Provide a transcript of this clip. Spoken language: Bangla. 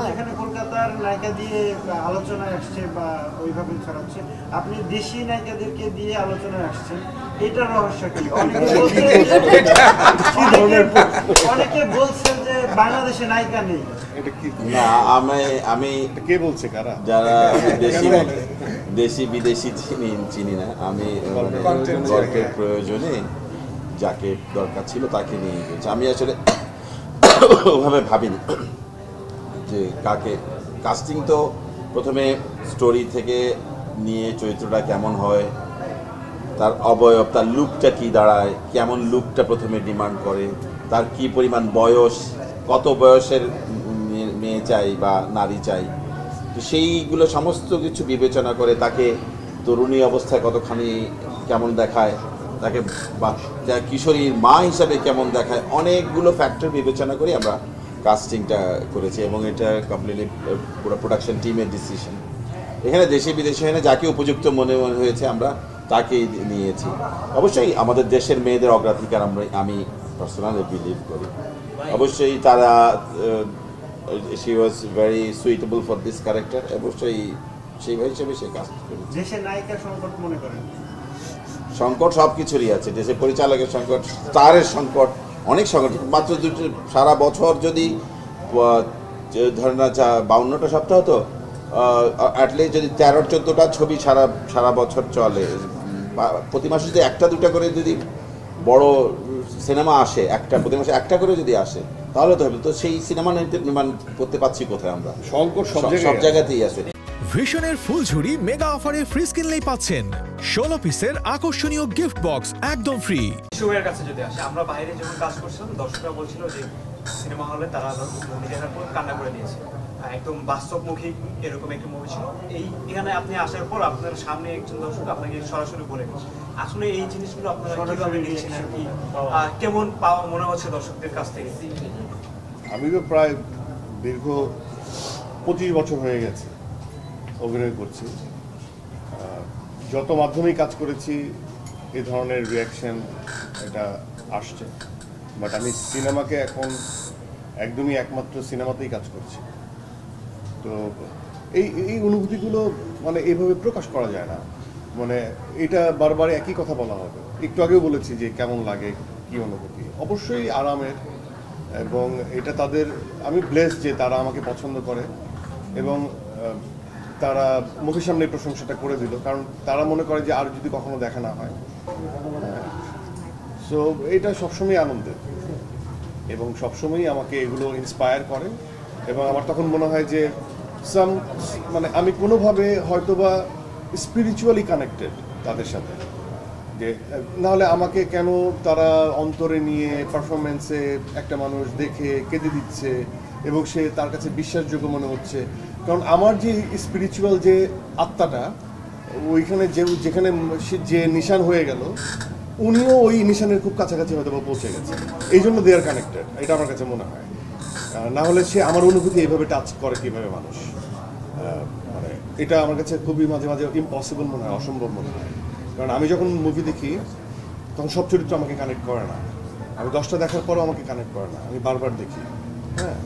এখানে কলকাতার নায়িকা দিয়ে আলোচনায় আসছে বা ওইভাবে ছড়াচ্ছে, আপনি দেশি নায়িকাদেরকে দিয়ে আলোচনায় আসছেন, এটা রহস্য কি? অনেকে বলছেন যে বাংলাদেশে নায়িকা নেই। না, আমি কে বলছে কারা? যারা দেশি বিদেশি চিনি না, আমি গল্পের প্রয়োজনে যাকে দরকার ছিল তাকে নিয়ে গেছি। আমি আসলে ওভাবে ভাবিনি যে কাকে কাস্টিং। তো প্রথমে স্টোরি থেকে নিয়ে চরিত্রটা কেমন হয়, তার অবয়ব, তার লুকটা কি দাঁড়ায়, কেমন লুকটা প্রথমে ডিমান্ড করে, তার কি পরিমাণ বয়স, কত বয়সের মেয়ে চাই বা নারী চাই, তো সেইগুলো সমস্ত কিছু বিবেচনা করে তাকে তরুণী অবস্থায় কতখানি কেমন দেখায়, তাকে বা কিশোরীর মা হিসাবে কেমন দেখায়, অনেকগুলো ফ্যাক্টর বিবেচনা করে আমরা কাস্টিংটা করেছি এবং এটা কমপ্লিটলি পুরো প্রোডাকশন টিমের ডিসিশন। এখানে দেশে বিদেশে এখানে যাকে উপযুক্ত মনে হয়েছে আমরা তাকেই নিয়েছি। অবশ্যই আমাদের দেশের মেয়েদের অগ্রাধিকার আমি পার্সোনালি বিলিভ করি। অবশ্যই তারা she was very suitable for this character, অবশ্যই সেই হিসেবে সে কাজ করেছে। দেশের নায়িকা সংকট মনে করেন? সংকট সব কিছুরই আছে, দেশের পরিচালকের সংকট, স্টারের সংকট, অনেক সংকট। মাত্র দুটো সারা বছর যদি ধরেন না 52টা সপ্তাহ, তো অ্যাটলিস্ট যদি 13-14টা ছবি সারা বছর চলে, প্রতি মাসে যদি একটা দুটা করে যদি বড় সিনেমা আসে, প্রতি মাসে একটা করে যদি আসে তাহলে তো হবে। তো সেই সিনেমা নির্মাণ করতে পারছি কোথায় আমরা? সংকট সব জায়গাতেই আছে। ভিশনের ফুলঝুরি মেগা অফারে ফ্রিজ কিনলেই পাচ্ছেন 16 পিসের আকর্ষণীয় গিফট বক্স একদম ফ্রি। শোয়ের কাছে যদি আসে, আমরা বাইরে যখন কাজ করছিলাম দর্শকরা বলছিল যে সিনেমা হলে তারা নিজেরা কান্না করে দিয়েছে, একদম বাস্তবমুখী এরকম একটা মুভি ছিল। এখানে আপনি আসার পর আপনার সামনে একজন দর্শক আপনাকে সরাসরি বলে আসলে এই জিনিসগুলো আপনারা কিভাবে নিচ্ছেন আর কি কেমন পাওয়া মনে হচ্ছে দর্শকদের কাছ থেকে? আমি তো প্রায় দীর্ঘ 25 বছর হয়ে গেছে অভিনয় করছি। যত মাধ্যমেই কাজ করেছি এই ধরনের রিয়াকশন এটা আসছে, বাট আমি সিনেমাকে এখন একদমই একমাত্র সিনেমাতেই কাজ করছি। তো এই অনুভূতিগুলো মানে এইভাবে প্রকাশ করা যায় না, মানে এটা বারবার একই কথা বলা হবে। একটু আগেও বলেছি যে কেমন লাগে, কি অনুভূতি, অবশ্যই আরামের। এবং এটা তাদের, আমি ব্লেস যে তারা আমাকে পছন্দ করে এবং তারা মুখের সামনে এই প্রশংসাটা করে দিল, কারণ তারা মনে করে যে আর যদি কখনো দেখা না হয়। সো এটা সবসময় আনন্দের এবং সবসময়ই আমাকে এগুলো ইন্সপায়ার করে এবং আমার তখন মনে হয় যে মানে আমি কোনোভাবে হয়তোবা স্পিরিচুয়ালি কানেক্টেড তাদের সাথে, যে নাহলে আমাকে কেন তারা অন্তরে নিয়ে পারফরমেন্সে একটা মানুষ দেখে কেঁদে দিচ্ছে এবং সে তার কাছে বিশ্বাসযোগ্য মনে হচ্ছে। কারণ আমার যে স্পিরিচুয়াল যে আত্মাটা ওইখানে যেখানে যে নিশান হয়ে গেল, উনিও ওই নিশানের খুব কাছাকাছি হয়তো বা পৌঁছে গেছে, এই জন্য দে আর কানেক্টেড, এটা আমার কাছে মনে হয়। না হলে সে আমার অনুভূতি এইভাবে টাচ করে কীভাবে মানুষ, মানে এটা আমার কাছে খুবই মাঝে মাঝে ইম্পসিবল মনে হয়, অসম্ভব মনে হয়। কারণ আমি যখন মুভি দেখি তখন সব চরিত্র আমাকে কানেক্ট করে না, আমি 10টা দেখার পরও আমাকে কানেক্ট করে না, আমি বারবার দেখি। হ্যাঁ।